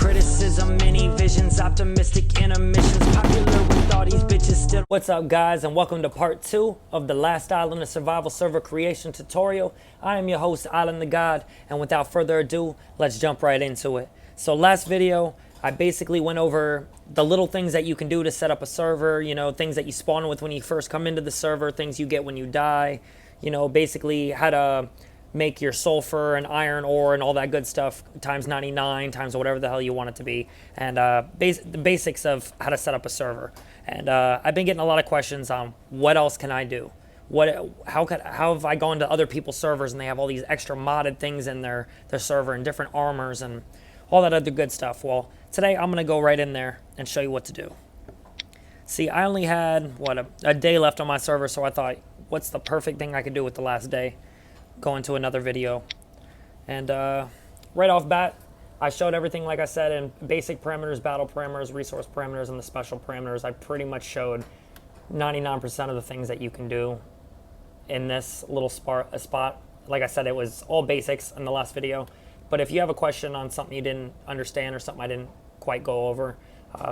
criticism, many visions, optimistic intermissions, popular with all these bitches still. What's up, guys, and welcome to part 2 of the last Island of Survival Server creation tutorial. I am your host, Island the God, and without further ado, let's jump right into it. So last video, I basically went over the little things that you can do to set up a server, you know, things that you spawn with when you first come into the server, things you get when you die, you know, basically how to make your sulfur and iron ore and all that good stuff times 99 times whatever the hell you want it to be, and the basics of how to set up a server. And I've been getting a lot of questions on what else can I do, how have I gone to other people's servers and they have all these extra modded things in their server and different armors and all that other good stuff. Well, today I'm gonna go right in there and show you what to do. See, I only had a day left on my server, so I thought, what's the perfect thing I could do with the last day? Go into another video. And right off bat, I showed everything, like I said, in basic parameters, battle parameters, resource parameters, and the special parameters. I pretty much showed 99% of the things that you can do in this little spot. Like I said, it was all basics in the last video. But if you have a question on something you didn't understand or something I didn't quite go over,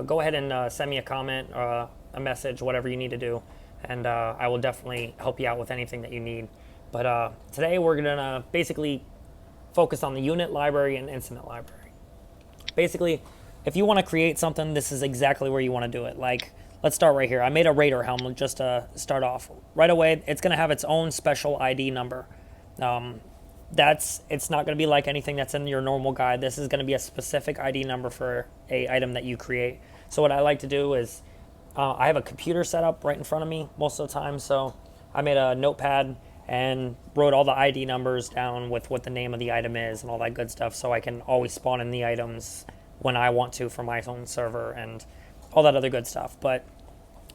go ahead and send me a comment or a message, whatever you need to do. And I will definitely help you out with anything that you need. But today we're going to basically focus on the unit library and incident library. Basically, if you want to create something, this is exactly where you want to do it. Like, let's start right here. I made a Raider helmet just to start off. Right away, it's going to have its own special ID number. It's not going to be like anything that's in your normal guide. This is going to be a specific ID number for a item that you create. So what I like to do is, I have a computer set up right in front of me most of the time. So I made a notepad and wrote all the ID numbers down with what the name of the item is and all that good stuff, so I can always spawn in the items when I want to for my own server and all that other good stuff. But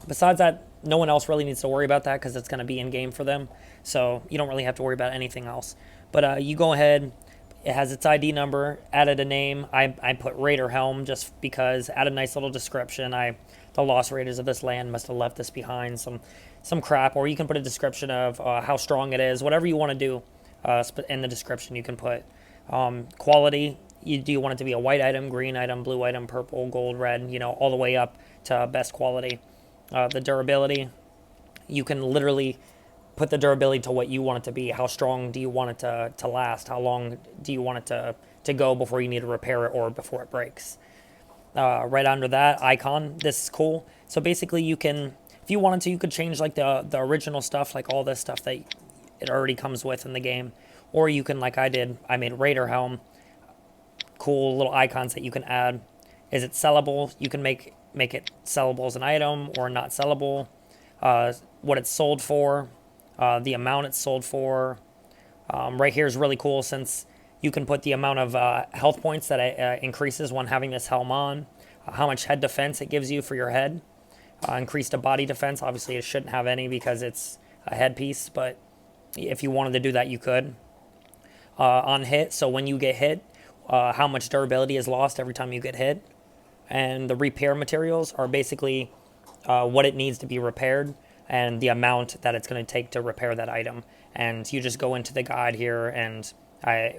besides that, no one else really needs to worry about that because it's going to be in game for them, so you don't really have to worry about anything else. But you go ahead, it has its ID number, added a name. I put Raider Helm just because, add a nice little description. The Lost Raiders of this land must have left this behind, some crap, or you can put a description of how strong it is, whatever you want to do in the description you can put. Quality, do you want it to be a white item, green item, blue item, purple, gold, red, you know, all the way up to best quality. The durability, you can literally put the durability to what you want it to be. How strong do you want it to last? How long do you want it to go before you need to repair it or before it breaks? Right under that icon, this is cool. So basically you can, if you wanted to, you could change like the original stuff, like all this stuff that it already comes with in the game. Or you can, like I did, I made Raider Helm. Cool little icons that you can add. Is it sellable? You can make it sellable as an item or not sellable. What it's sold for. The amount it's sold for. Right here is really cool since you can put the amount of health points that it increases when having this helm on. How much head defense it gives you for your head. Increase to body defense. Obviously, it shouldn't have any because it's a headpiece, but if you wanted to do that, you could. On hit, so when you get hit, how much durability is lost every time you get hit. And the repair materials are basically what it needs to be repaired and the amount that it's going to take to repair that item. And you just go into the guide here and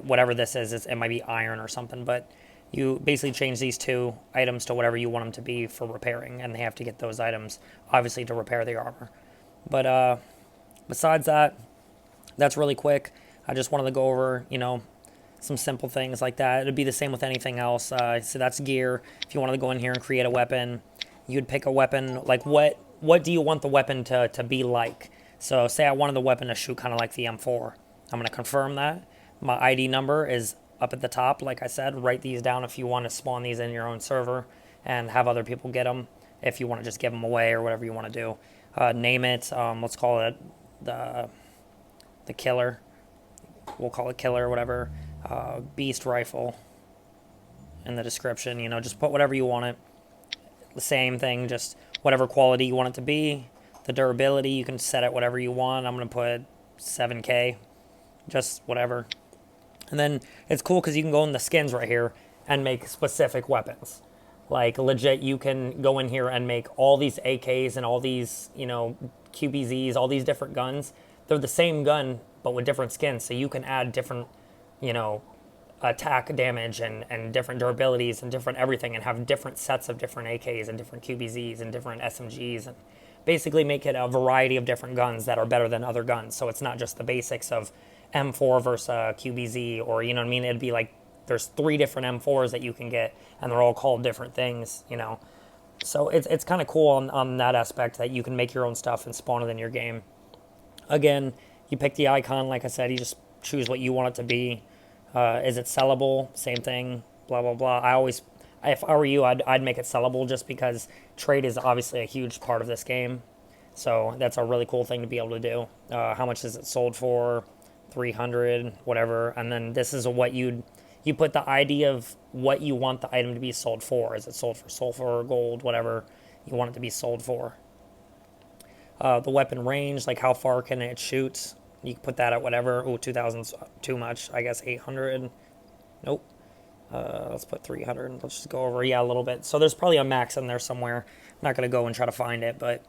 whatever this is, it might be iron or something, but you basically change these two items to whatever you want them to be for repairing, and they have to get those items, obviously, to repair the armor. But besides that, that's really quick. I just wanted to go over, you know, some simple things like that. It'd be the same with anything else. So that's gear. If you wanted to go in here and create a weapon, you'd pick a weapon. Like, what do you want the weapon to be like? So say I wanted the weapon to shoot kind of like the M4. I'm going to confirm that. My ID number is up at the top. Like I said, write these down if you want to spawn these in your own server and have other people get them. If you want to just give them away or whatever you want to do. Name it. Let's call it the killer. We'll call it killer or whatever. Beast rifle in the description. You know, just put whatever you want it. The same thing, just whatever quality you want it to be. The durability, you can set it whatever you want. I'm going to put 7K. Just whatever. And then it's cool because you can go in the skins right here and make specific weapons. Like, legit, you can go in here and make all these AKs and all these, you know, QBZs, all these different guns. They're the same gun, but with different skins. So you can add different, you know, attack damage and different durabilities and different everything, and have different sets of different AKs and different QBZs and different SMGs, and basically make it a variety of different guns that are better than other guns. So it's not just the basics of M4 versus QBZ, or, you know what I mean? It'd be like there's 3 different M4s that you can get, and they're all called different things, you know. So it's kind of cool on that aspect, that you can make your own stuff and spawn it in your game. Again, you pick the icon, like I said, you just choose what you want it to be. Is it sellable? Same thing, blah, blah, blah. If I were you, I'd make it sellable, just because trade is obviously a huge part of this game. So that's a really cool thing to be able to do. How much is it sold for? 300, whatever. And then this is what you put the ID of what you want the item to be sold for. Is it sold for sulfur, gold, whatever you want it to be sold for? The weapon range, like how far can it shoot? You can put that at whatever. Oh, 2,000's too much. I guess 800. Nope. Let's put 300. Let's just go over, a little bit. So there's probably a max in there somewhere. I'm not going to go and try to find it, but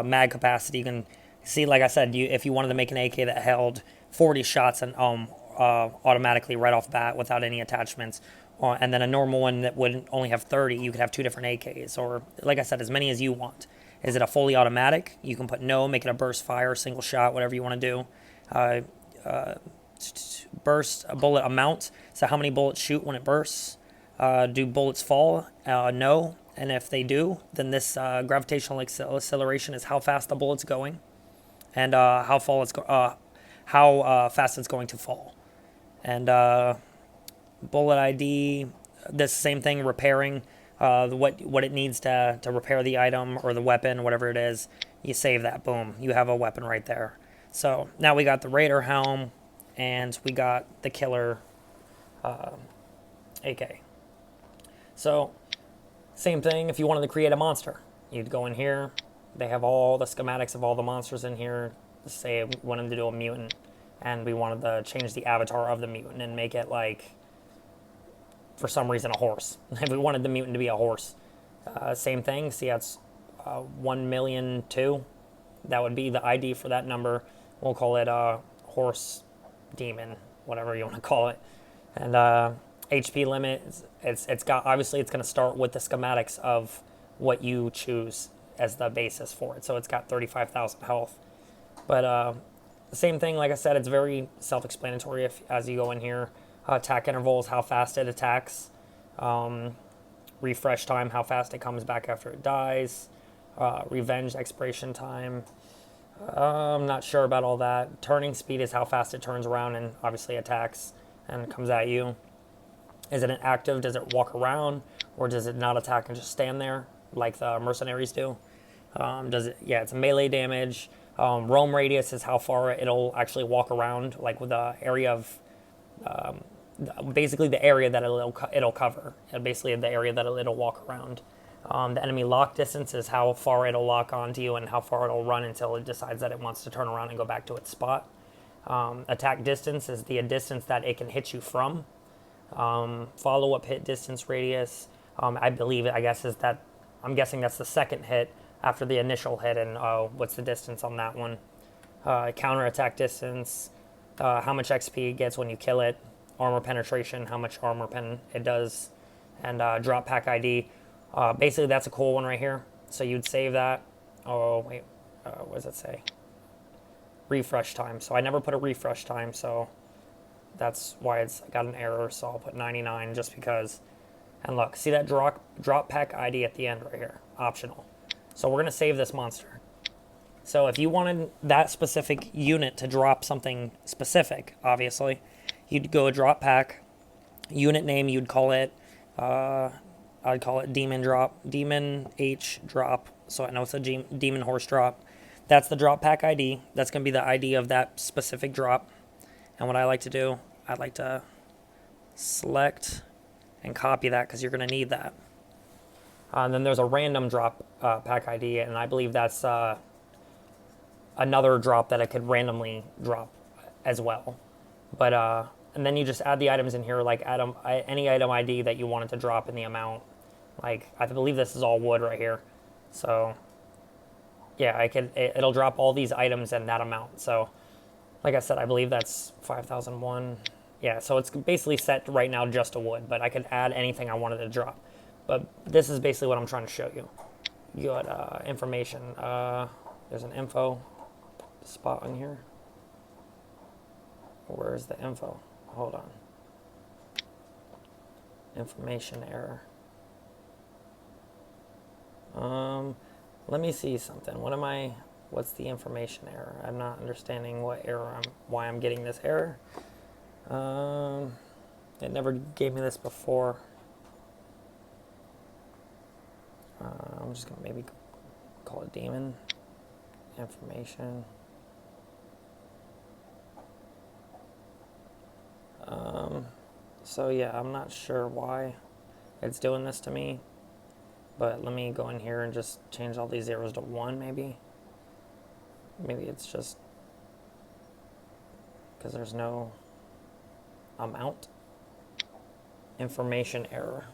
mag capacity, you can see, like I said, if you wanted to make an AK that held 40 shots and automatically right off the bat without any attachments, and then a normal one that would only have 30, you could have 2 different AKs, or, like I said, as many as you want. Is it a fully automatic? You can put no, make it a burst fire, single shot, whatever you want to do. Burst bullet amount, so how many bullets shoot when it bursts. Do bullets fall? No. And if they do, then this gravitational acceleration is how fast the bullet's going, and how fast it's going to fall. And bullet ID, this same thing, repairing what it needs to repair the item or the weapon, whatever it is. You save that, boom, you have a weapon right there. So now we got the Raider helm, and we got the killer AK. So same thing, if you wanted to create a monster, you'd go in here. They have all the schematics of all the monsters in here. Say we wanted to do a mutant, and we wanted to change the avatar of the mutant and make it like, for some reason, a horse. If we wanted the mutant to be a horse, same thing. See, that's 1,000,002. That would be the ID for that number. We'll call it horse demon, whatever you want to call it. And HP limit, it's got, obviously it's going to start with the schematics of what you choose as the basis for it. So it's got 35,000 health. But the same thing, like I said, it's very self-explanatory as you go in here. Attack intervals, how fast it attacks. Refresh time, how fast it comes back after it dies. Revenge expiration time. I'm not sure about all that. Turning speed is how fast it turns around and obviously attacks and comes at you. Is it an active? Does it walk around, or does it not attack and just stand there like the mercenaries do? It's melee damage. Roam radius is how far it'll actually walk around, like with the area of, basically the area that it'll cover, and basically the area that it'll walk around. The enemy lock distance is how far it'll lock onto you and how far it'll run until it decides that it wants to turn around and go back to its spot. Attack distance is the distance that it can hit you from. Follow-up hit distance radius, I guess I'm guessing that's the second hit after the initial hit, and what's the distance on that one. Counter attack distance, how much XP it gets when you kill it. Armor penetration, how much armor pen it does. And drop pack ID. Basically, that's a cool one right here. So you'd save that. Oh, wait. What does it say? Refresh time. So I never put a refresh time, so that's why it's got an error. So I'll put 99 just because. And look, see that drop pack ID at the end right here. Optional. So we're going to save this monster. So if you wanted that specific unit to drop something specific, obviously, you'd go drop pack. Unit name, you'd call it... I'd call it Demon Drop, Demon H Drop, so I know it's a Demon Horse Drop. That's the drop pack ID. That's going to be the ID of that specific drop. And what I like to do, I'd like to select and copy that because you're going to need that. And then there's a random drop pack ID, and I believe that's another drop that it could randomly drop as well. But and then you just add the items in here, like any item ID that you wanted to drop in the amount. Like, I believe this is all wood right here. So, yeah, it'll drop all these items in that amount. So, like I said, I believe that's 5,001. Yeah, so it's basically set right now just to wood, but I could add anything I wanted to drop. But this is basically what I'm trying to show you. You got information. There's an info spot on here. Where's the info? Hold on. Information error. Let me see something. What's the information error? I'm not understanding why I'm getting this error. It never gave me this before. I'm just gonna maybe call it daemon information. So yeah, I'm not sure why it's doing this to me, but let me go in here and just change all these zeros to 1 maybe. Maybe it's just because there's no amount. Information error.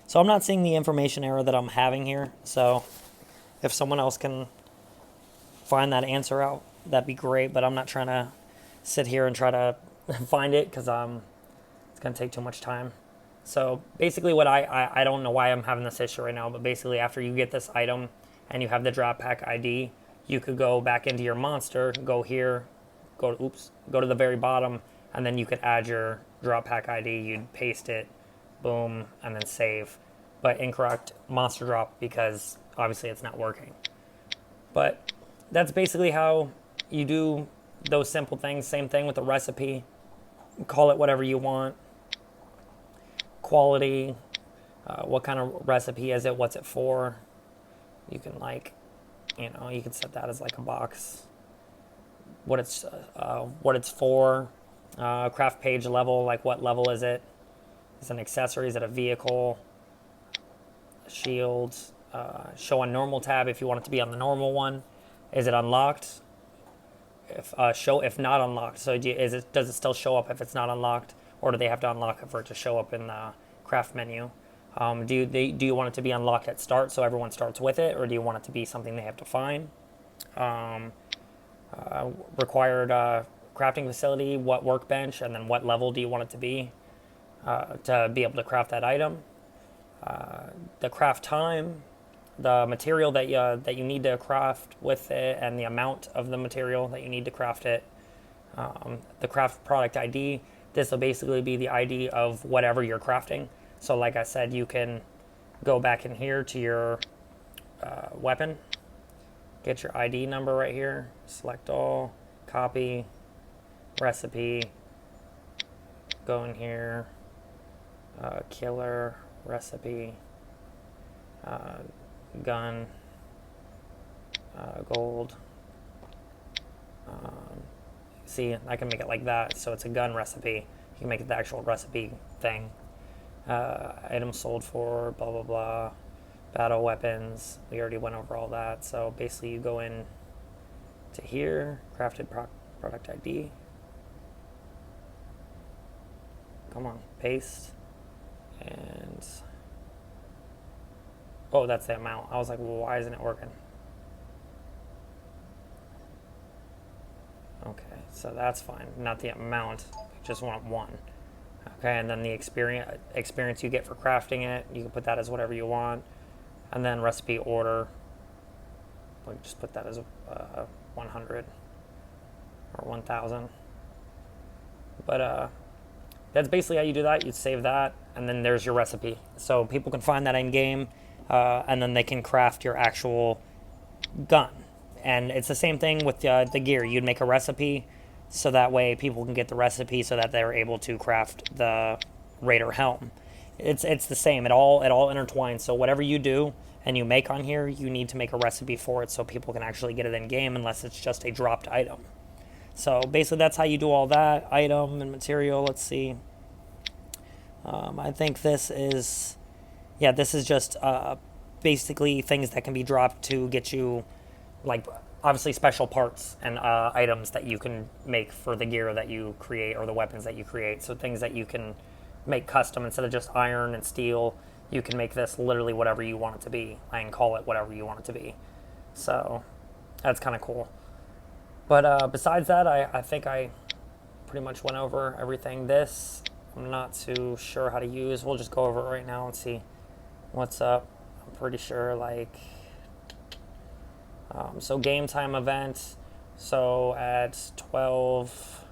So I'm not seeing the information error that I'm having here. So if someone else can find that answer out, that'd be great. But I'm not trying to sit here and try to find it because it's going to take too much time. So basically what I don't know why I'm having this issue right now, but basically after you get this item and you have the drop pack ID, you could go back into your monster, go here, go to the very bottom, and then you could add your drop pack ID. You'd paste it, boom, and then save. But incorrect monster drop because obviously it's not working. But that's basically how you do those simple things. Same thing with the recipe. Call it whatever you want. Quality, what kind of recipe is it? What's it for? You can you can set that as like a box. What it's for. Craft page level, like what level is it? Is it an accessory? Is it a vehicle? Shield. Show on normal tab if you want it to be on the normal one. Is it unlocked? If not unlocked. So does it still show up if it's not unlocked, or do they have to unlock it for it to show up in the craft menu? Do you want it to be unlocked at start so everyone starts with it, or do you want it to be something they have to find? Required crafting facility, what workbench, and then what level do you want it to be able to craft that item? The craft time, the material that you need to craft with it, and the amount of the material that you need to craft it. The craft product ID. This will basically be the ID of whatever you're crafting. So like I said, you can go back in here to your weapon, get your ID number right here, select all, copy, recipe, go in here, killer, recipe, gun, gold. See, I can make it like that, so it's a gun recipe. You can make it the actual recipe thing. Items sold for, blah, blah, blah. Battle weapons, we already went over all that. So basically you go in to here, crafted product ID. Come on, paste. And, oh, that's the amount. I was like, well, why isn't it working? Okay, so that's fine. Not the amount, we just want 1. Okay, and then the experience you get for crafting it, you can put that as whatever you want. And then recipe order, like just put that as 100 or 1000. But that's basically how you do that. You save that, and then there's your recipe. So people can find that in game, and then they can craft your actual gun. And it's the same thing with the gear. You'd make a recipe, so that way people can get the recipe so that they're able to craft the Raider helm. It's the same. It all intertwines. So whatever you do and you make on here, you need to make a recipe for it so people can actually get it in game, unless it's just a dropped item. So basically that's how you do all that. Item and material, let's see. I think this is just basically things that can be dropped to get you, like, obviously special parts and items that you can make for the gear that you create or the weapons that you create. So things that you can make custom instead of just iron and steel. You can make this literally whatever you want it to be and call it whatever you want it to be. So that's kind of cool. But besides that, I think I pretty much went over everything. This, I'm not too sure how to use. We'll just go over it right now and see what's up. I'm pretty sure, like, so game time event. So at 12,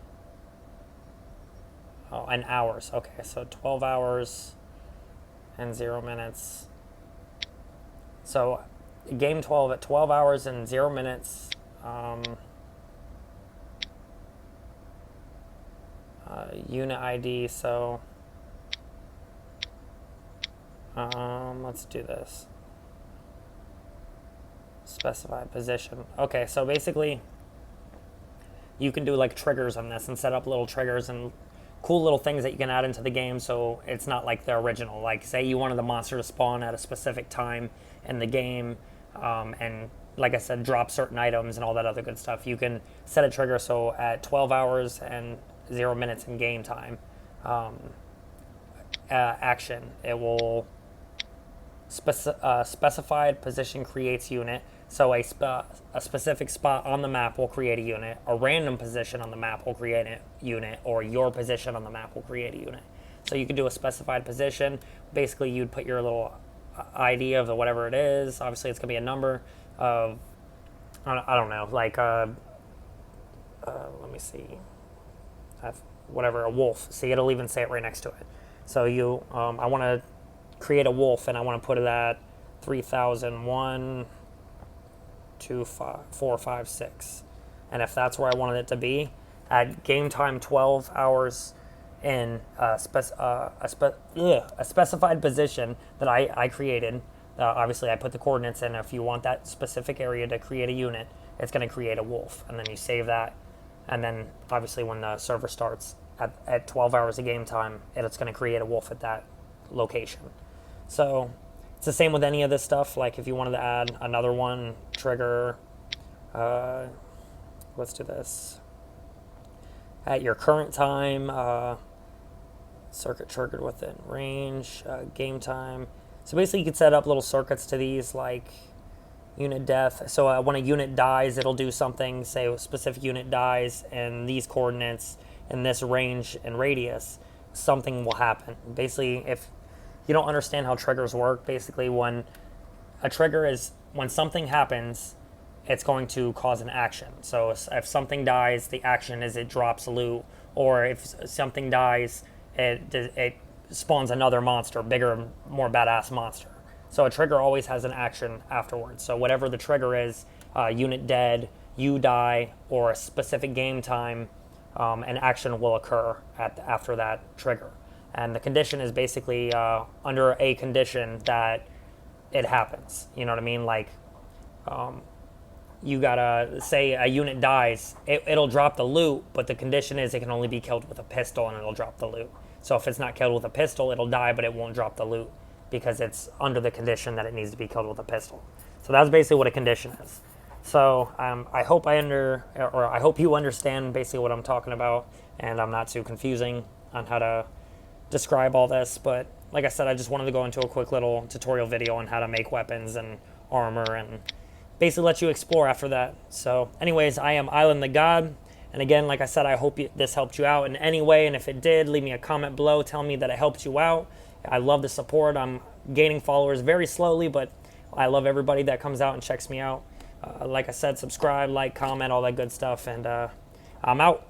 and hours. Okay, so 12 hours and 0 minutes. So game 12 at 12 hours and 0 minutes. Unit ID, so let's do this. Specified position. Okay, so basically you can do like triggers on this and set up little triggers and cool little things that you can add into the game, so it's not like the original. Like, say you wanted the monster to spawn at a specific time in the game, and like I said, drop certain items and all that other good stuff. You can set a trigger so at 12 hours and 0 minutes in game time, action, it will specified position creates unit. So a specific spot on the map will create a unit. A random position on the map will create a unit, or your position on the map will create a unit. So you could do a specified position. Basically, you'd put your little ID of the whatever it is. Obviously, it's gonna be a number of, I don't know, like let me see, whatever, a wolf. See, it'll even say it right next to it. So you, I want to create a wolf, and I want to put it at 3001. 2, 5, 4, 5, 6, and if that's where I wanted it to be at game time 12 hours in a specified position that I created, obviously I put the coordinates in. If you want that specific area to create a unit, it's going to create a wolf, and then you save that, and then obviously when the server starts at 12 hours of game time, it's going to create a wolf at that location. So it's the same with any of this stuff. Like if you wanted to add another one, trigger, let's do this. At your current time, circuit triggered within range, game time. So basically you could set up little circuits to these, like unit death. So when a unit dies, it'll do something. Say a specific unit dies and these coordinates in this range and radius, something will happen. Basically, if you don't understand how triggers work, basically when a trigger is when something happens, it's going to cause an action. So if something dies, the action is it drops loot, or if something dies, it spawns another monster, bigger, more badass monster. So a trigger always has an action afterwards. So whatever the trigger is, unit dead, you die, or a specific game time, an action will occur after that trigger. And the condition is basically under a condition that it happens. You know what I mean? Like, you gotta say a unit dies, it'll drop the loot, but the condition is it can only be killed with a pistol and it'll drop the loot. So if it's not killed with a pistol, it'll die, but it won't drop the loot because it's under the condition that it needs to be killed with a pistol. So that's basically what a condition is. So I hope I hope you understand basically what I'm talking about, and I'm not too confusing on how to describe all this. But like I said, I just wanted to go into a quick little tutorial video on how to make weapons and armor, and basically let you explore after that. So anyways, I am IslandtheGOD, and again, like I said, I hope this helped you out in any way, and if it did, leave me a comment below, tell me that it helped you out. I love the support. I'm gaining followers very slowly, but I love everybody that comes out and checks me out. Like I said, subscribe, like, comment, all that good stuff, and I'm out.